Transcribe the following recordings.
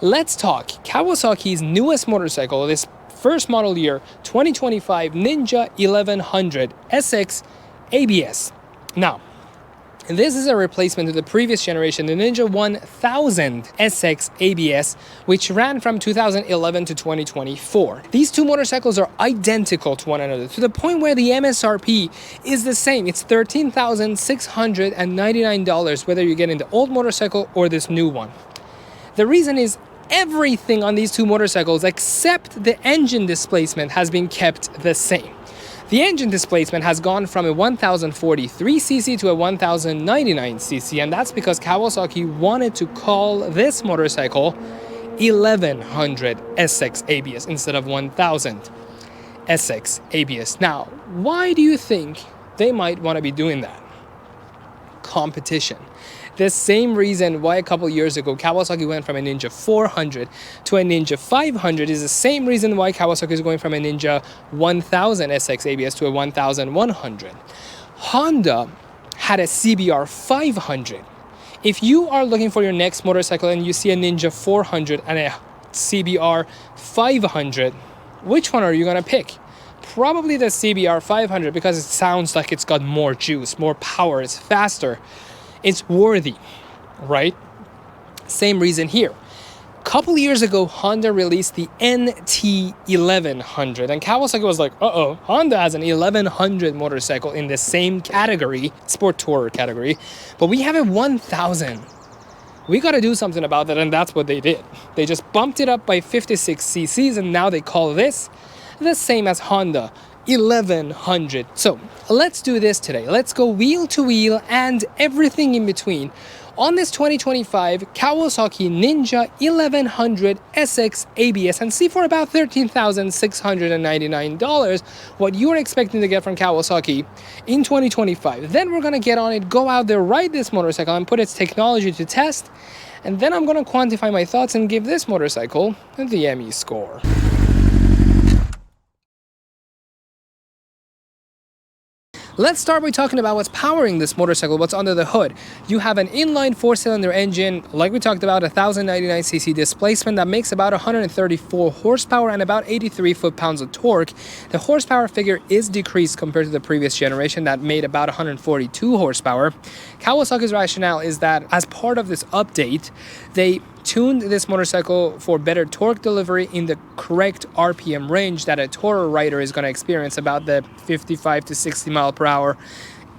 Let's talk Kawasaki's newest motorcycle, this first model year 2025 Ninja 1100 SX ABS. Now, this is a replacement to the previous generation, the Ninja 1000 SX ABS, which ran from 2011 to 2024. These two motorcycles are identical to one another, to the point where the MSRP is the same. It's $13,699, whether you're getting the old motorcycle or this new one. The reason is everything on these two motorcycles except the engine displacement has been kept the same. The engine displacement has gone from a 1043cc to a 1099cc, and that's because Kawasaki wanted to call this motorcycle 1100 SX ABS instead of 1000 SX ABS. Now, why do you think they might want to be doing that? Competition. The same reason why a couple years ago Kawasaki went from a Ninja 400 to a Ninja 500 is the same reason why Kawasaki is going from a Ninja 1000 SX ABS to a 1100. Honda had a CBR 500. If you are looking for your next motorcycle and you see a Ninja 400 and a CBR 500, which one are you going to pick? Probably the CBR 500 because it sounds like it's got more juice, more power, it's faster. It's worthy, right? Same reason here. A couple years ago, Honda released the NT 1100, and Kawasaki was like, Honda has an 1100 motorcycle in the same category, sport tourer category, but we have a 1000. We got to do something about that, and that's what they did. They just bumped it up by 56 cc's, and now they call this the same as Honda 1100. So let's do this today. Let's go wheel to wheel and everything in between on this 2025 Kawasaki Ninja 1100 SX ABS and see for about $13,699 what you're expecting to get from Kawasaki in 2025. Then we're gonna get on it, go out there, ride this motorcycle and put its technology to test, and then I'm gonna quantify my thoughts and give this motorcycle the ME score. Let's start by talking about what's powering this motorcycle, what's under the hood. You have an inline 4-cylinder engine, like we talked about, 1099cc displacement that makes about 134 horsepower and about 83 foot-pounds of torque. The horsepower figure is decreased compared to the previous generation that made about 142 horsepower. Kawasaki's rationale is that as part of this update, they tuned this motorcycle for better torque delivery in the correct RPM range that a tourer rider is going to experience, about the 55 to 60 mile per hour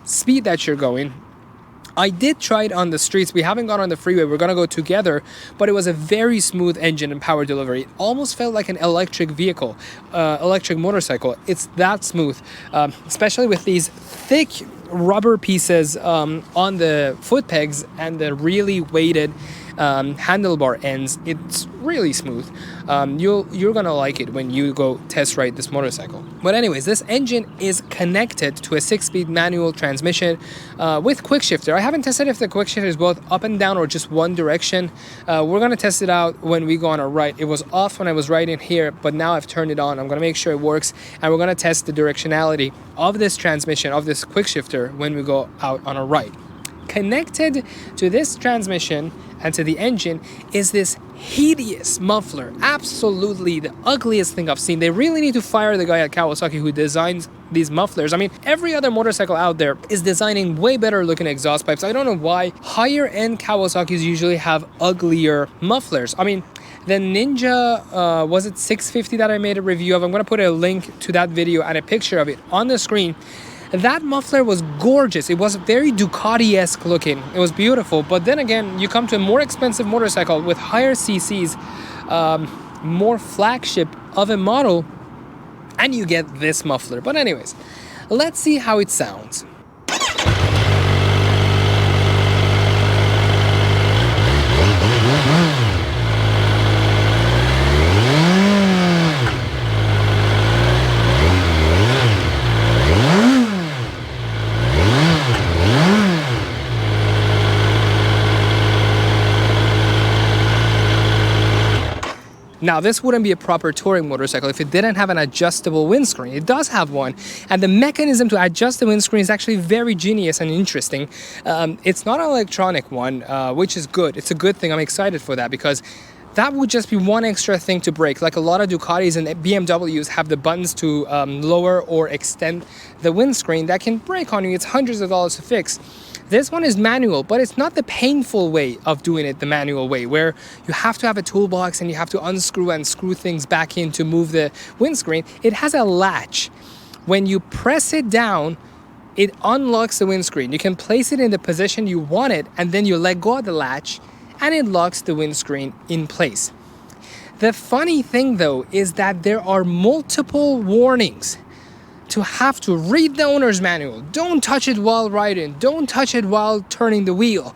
speed that you're going. I did try it on the streets. We haven't gone on the freeway. We're going to go together, but it was a very smooth engine and power delivery. It almost felt like an electric vehicle, electric motorcycle. It's that smooth, especially with these thick rubber pieces on the foot pegs and the really weighted handlebar ends. It's really smooth. You're gonna like it when you go test ride this motorcycle. But anyways, this engine is connected to a 6-speed manual transmission with quick shifter. I haven't tested if the quick shifter is both up and down or just one direction. We're gonna test it out when we go on a ride. It was off when I was riding here, but now I've turned it on. I'm gonna make sure it works, and we're gonna test the directionality of this transmission, of this quick shifter, when we go out on a ride. Connected to this transmission and to the engine is this hideous muffler. Absolutely the ugliest thing I've seen. They really need to fire the guy at Kawasaki who designs these mufflers. I mean, every other motorcycle out there is designing way better looking exhaust pipes. I don't know why higher end Kawasaki's usually have uglier mufflers. I mean, the Ninja, was it 650 that I made a review of? I'm going to put a link to that video and a picture of it on the screen. That muffler was gorgeous. It was very Ducati-esque looking. It was beautiful. But then again, you come to a more expensive motorcycle with higher CCs, more flagship of a model, and you get this muffler. But anyways, let's see how it sounds. Now, this wouldn't be a proper touring motorcycle if it didn't have an adjustable windscreen. It does have one, and the mechanism to adjust the windscreen is actually very genius and interesting. It's not an electronic one, which is good. It's a good thing. I'm excited for that because that would just be one extra thing to break. Like a lot of Ducatis and BMWs have the buttons to lower or extend the windscreen that can break on you. It's hundreds of dollars to fix. This one is manual, but it's not the painful way of doing it the manual way, where you have to have a toolbox and you have to unscrew and screw things back in to move the windscreen. It has a latch. When you press it down, it unlocks the windscreen. You can place it in the position you want it, and then you let go of the latch and it locks the windscreen in place. The funny thing though is that there are multiple warnings to have to read the owner's manual. Don't touch it while riding. Don't touch it while turning the wheel.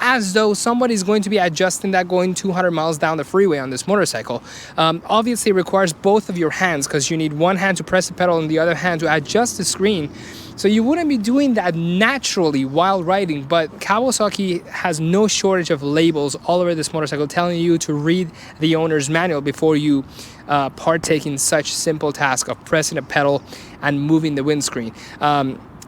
As though somebody's going to be adjusting that going 200 miles down the freeway on this motorcycle. Obviously it requires both of your hands, because you need one hand to press the pedal and the other hand to adjust the screen. So you wouldn't be doing that naturally while riding, but Kawasaki has no shortage of labels all over this motorcycle telling you to read the owner's manual before you partake in such simple task of pressing a pedal and moving the windscreen.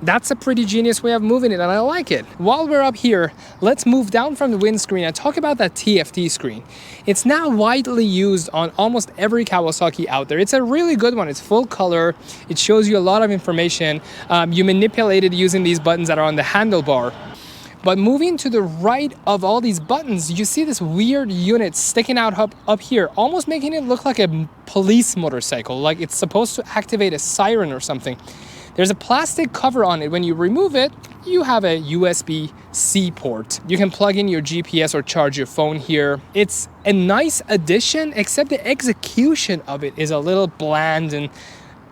That's a pretty genius way of moving it, and I like it. While we're up here, let's move down from the windscreen and talk about that TFT screen. It's now widely used on almost every Kawasaki out there. It's a really good one. It's full color. It shows you a lot of information. You manipulate it using these buttons that are on the handlebar. But moving to the right of all these buttons, you see this weird unit sticking out up here, almost making it look like a police motorcycle, like it's supposed to activate a siren or something. There's a plastic cover on it. When you remove it, you have a USB-C port. You can plug in your GPS or charge your phone here. It's a nice addition, except the execution of it is a little bland and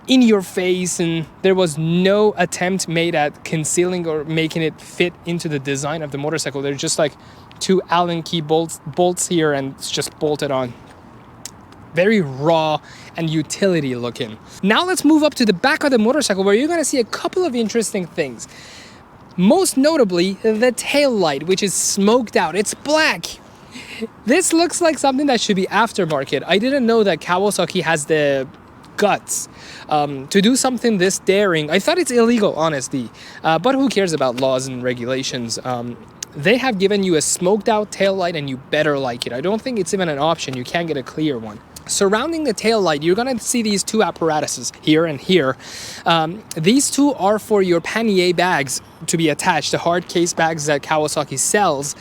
in your face, and there was no attempt made at concealing or making it fit into the design of the motorcycle. There's just like two Allen key bolts here, and it's just bolted on. Very raw and utility looking. Now let's move up to the back of the motorcycle, where you're going to see a couple of interesting things. Most notably, the tail light, which is smoked out. It's black. This looks like something that should be aftermarket. I didn't know that Kawasaki has the guts to do something this daring. I thought it's illegal, honestly, but who cares about laws and regulations? They have given you a smoked out tail light, and you better like it. I don't think it's even an option. You can't get a clear one. Surrounding the tail light, you're going to see these two apparatuses here and here. These two are for your pannier bags to be attached, the hard case bags that Kawasaki sells.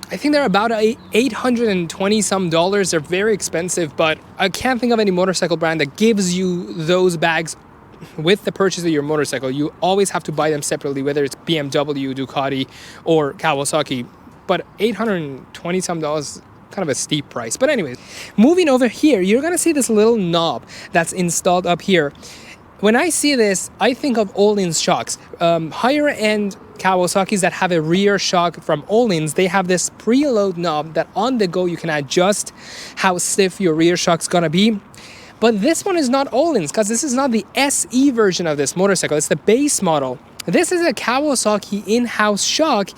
I think they're about $820 some. They're very expensive, but I can't think of any motorcycle brand that gives you those bags with the purchase of your motorcycle. You always have to buy them separately, whether it's BMW, Ducati, or Kawasaki. But $820 some, kind of a steep price. But anyways, moving over here, you're gonna see this little knob that's installed up here. When I see this, I think of Öhlins shocks. Higher end Kawasaki's that have a rear shock from Öhlins, they have this preload knob that on the go you can adjust how stiff your rear shock's gonna be. But this one is not Öhlins, because this is not the SE version of this motorcycle. It's the base model. This is a Kawasaki in-house shock,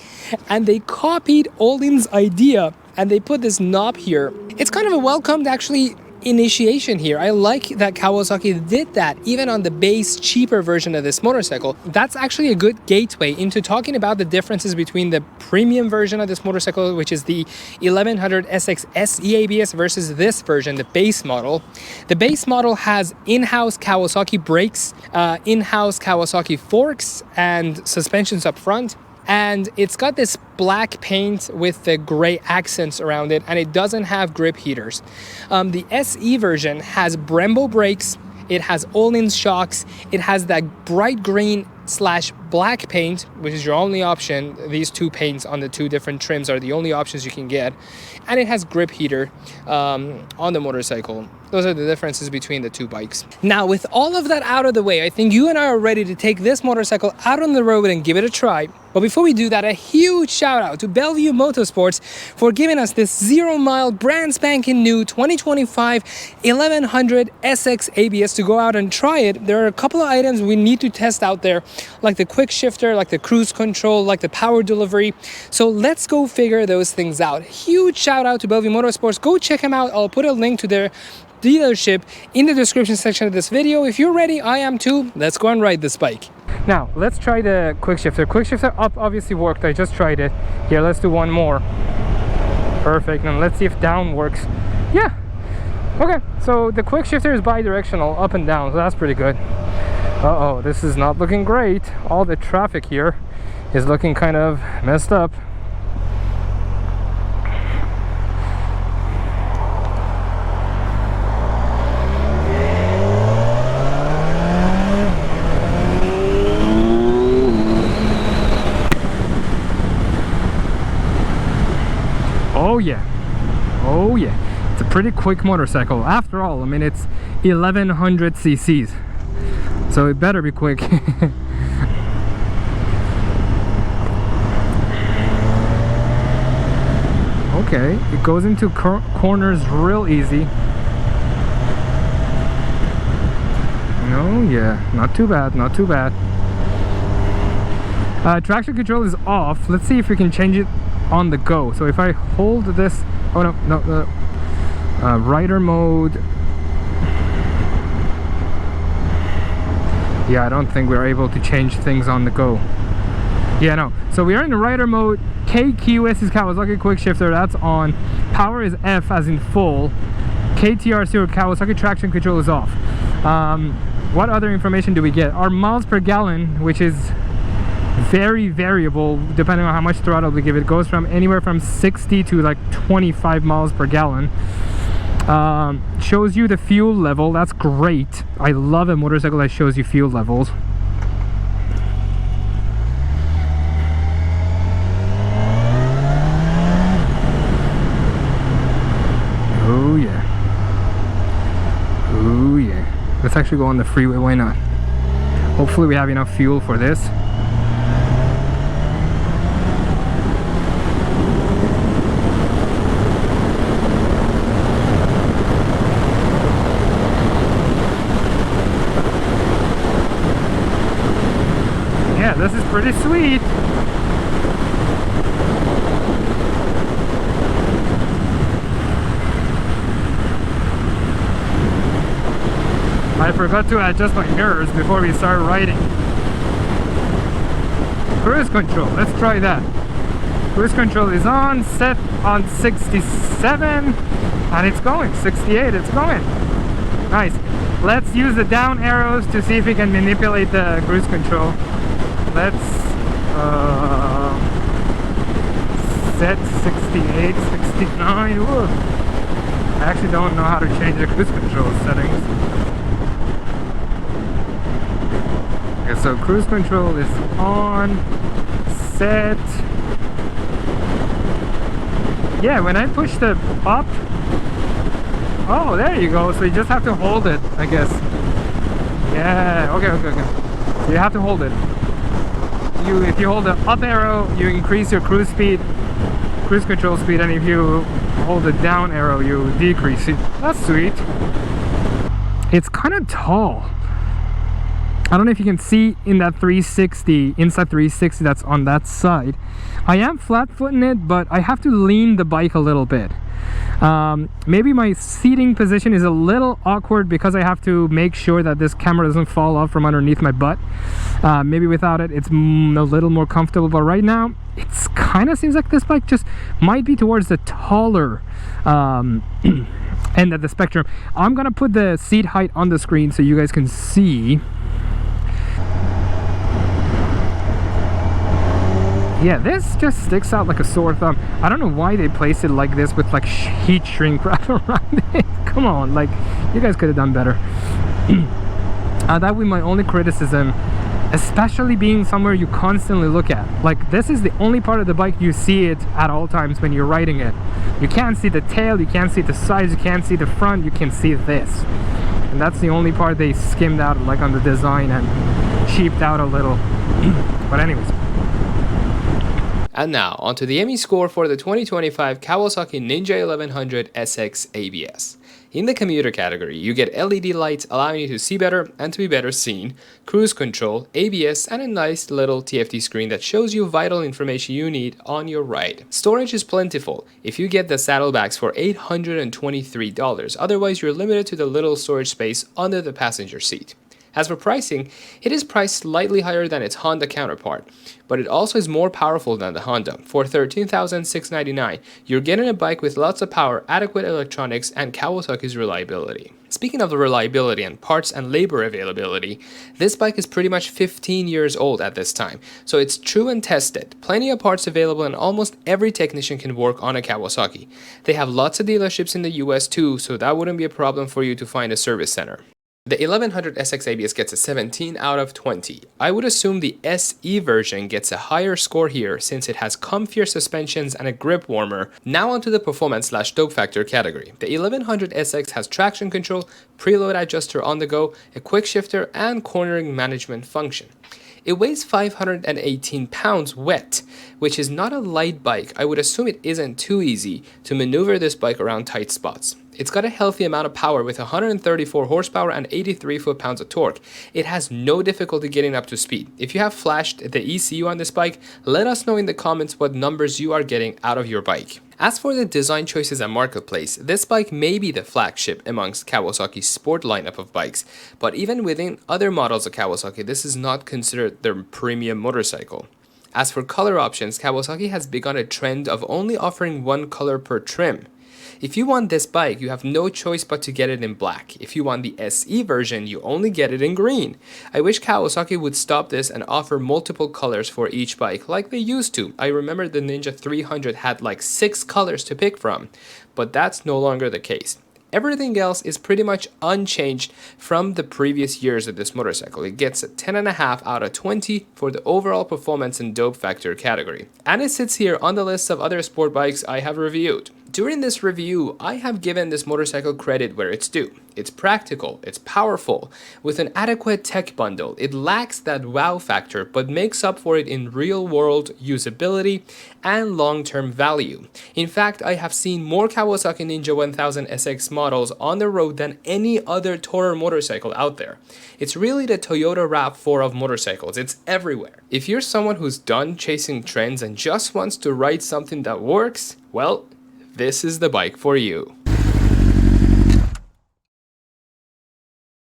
and they copied Öhlins' idea, and they put this knob here. It's kind of a welcomed, actually, initiation here. I like that Kawasaki did that even on the base cheaper version of this motorcycle. That's actually a good gateway into talking about the differences between the premium version of this motorcycle, which is the 1100 SX SE ABS, versus this version, the base model. The base model has in-house Kawasaki brakes, in-house Kawasaki forks and suspensions up front. And it's got this black paint with the gray accents around it, and it doesn't have grip heaters. The SE version has Brembo brakes, it has Öhlins shocks, it has that bright green / black paint, which is your only option. These two paints on the two different trims are the only options you can get. And it has grip heater on the motorcycle. Those are the differences between the two bikes. Now, with all of that out of the way, I think you and I are ready to take this motorcycle out on the road and give it a try. But before we do that, a huge shout out to Bellevue Motorsports for giving us this 0-mile brand spanking new 2025 1100 SX ABS to go out and try it. There are a couple of items we need to test out there, like the quick shifter, like the cruise control, like the power delivery. So let's go figure those things out. Huge shout out to Bellevue Motorsports. Go check them out. I'll put a link to their dealership in the description section of this video. If you're ready, I am too. Let's go and ride this bike. Now, let's try the quick shifter. Quick shifter up obviously worked. I just tried it. Here, let's do one more. Perfect. And let's see if down works Yeah. Okay, so the quick shifter is bi-directional, up and down, so that's pretty good. Uh-oh, this is not looking great. All the traffic here is looking kind of messed up. Oh yeah, oh yeah. It's a pretty quick motorcycle. After all, I mean, it's 1100 cc's, so it better be quick. Okay, it goes into corners real easy. Oh yeah, not too bad, not too bad. Traction control is off. Let's see if we can change it on the go. So if I hold this, oh no, rider mode. Yeah, I don't think we're able to change things on the go. Yeah, no. So we are in the rider mode. KQS is Kawasaki quick shifter, that's on. Power is F as in full. KTR0 Kawasaki traction control is off. What other information do we get? Our miles per gallon, which is very variable depending on how much throttle we give it, goes from anywhere from 60 to like 25 miles per gallon. Shows you the fuel level. That's great. I love a motorcycle that shows you fuel levels. Oh yeah, oh yeah. Let's actually go on the freeway, why not? Hopefully we have enough fuel for this. Yeah, this is pretty sweet. I forgot to adjust my mirrors before we start riding. Cruise control, let's try that. Cruise control is on, set on 67, and it's going. 68, it's going. Nice. Let's use the down arrows to see if we can manipulate the cruise control. Let's set 68, 69. Whoa. I actually don't know how to change the cruise control settings. Okay, so cruise control is on, set. Yeah, when I push the up, oh, there you go. So you just have to hold it, I guess. Yeah, okay. So you have to hold it. If you hold the up arrow, you increase your cruise control speed, and if you hold the down arrow, you decrease it. That's sweet. It's kind of tall. I don't know if you can see in that 360, inside 360 that's on that side. I am flat-footing it, but I have to lean the bike a little bit. Maybe my seating position is a little awkward because I have to make sure that this camera doesn't fall off from underneath my butt. Maybe without it, it's a little more comfortable, but right now, it's kind of seems like this bike just might be towards the taller end of the spectrum. I'm gonna put the seat height on the screen so you guys can see. Yeah, this just sticks out like a sore thumb. I don't know why they placed it like this with like heat shrink wrap around it. Come on, like, you guys could have done better. That would be my only criticism, especially being somewhere you constantly look at. Like, this is the only part of the bike you see it at all times when you're riding it. You can't see the tail, you can't see the sides, you can't see the front, you can see this. And that's the only part they skimmed out like on the design and cheaped out a little. But anyways. And now, onto the ME score for the 2025 Kawasaki Ninja 1100 SX ABS. In the commuter category, you get LED lights allowing you to see better and to be better seen, cruise control, ABS, and a nice little TFT screen that shows you vital information you need on your ride. Storage is plentiful if you get the saddlebags for $823, otherwise you're limited to the little storage space under the passenger seat. As for pricing, it is priced slightly higher than its Honda counterpart, but it also is more powerful than the Honda. For $13,699, you're getting a bike with lots of power, adequate electronics, and Kawasaki's reliability. Speaking of the reliability and parts and labor availability, this bike is pretty much 15 years old at this time, so it's true and tested. Plenty of parts available and almost every technician can work on a Kawasaki. They have lots of dealerships in the US too, so that wouldn't be a problem for you to find a service center. The 1100 SX ABS gets a 17 out of 20. I would assume the SE version gets a higher score here since it has comfier suspensions and a grip warmer. Now onto the performance/dope factor category. The 1100 SX has traction control, preload adjuster on the go, a quick shifter, and cornering management function. It weighs 518 pounds wet, which is not a light bike. I would assume it isn't too easy to maneuver this bike around tight spots. It's got a healthy amount of power with 134 horsepower and 83 foot-pounds of torque. It has no difficulty getting up to speed. If you have flashed the ECU on this bike, let us know in the comments what numbers you are getting out of your bike. As for the design choices and marketplace, this bike may be the flagship amongst Kawasaki's sport lineup of bikes, but even within other models of Kawasaki, this is not considered their premium motorcycle. As for color options, Kawasaki has begun a trend of only offering one color per trim. If you want this bike, you have no choice but to get it in black. If you want the SE version, you only get it in green. I wish Kawasaki would stop this and offer multiple colors for each bike like they used to. I remember the Ninja 300 had like 6 colors to pick from, but that's no longer the case. Everything else is pretty much unchanged from the previous years of this motorcycle. It gets a 10.5 out of 20 for the overall performance and dope factor category. And it sits here on the list of other sport bikes I have reviewed. During this review, I have given this motorcycle credit where it's due. It's practical, it's powerful, with an adequate tech bundle. It lacks that wow factor, but makes up for it in real-world usability and long-term value. In fact, I have seen more Kawasaki Ninja 1000 SX models on the road than any other tourer motorcycle out there. It's really the Toyota RAV4 of motorcycles. It's everywhere. If you're someone who's done chasing trends and just wants to ride something that works, well, this is the bike for you.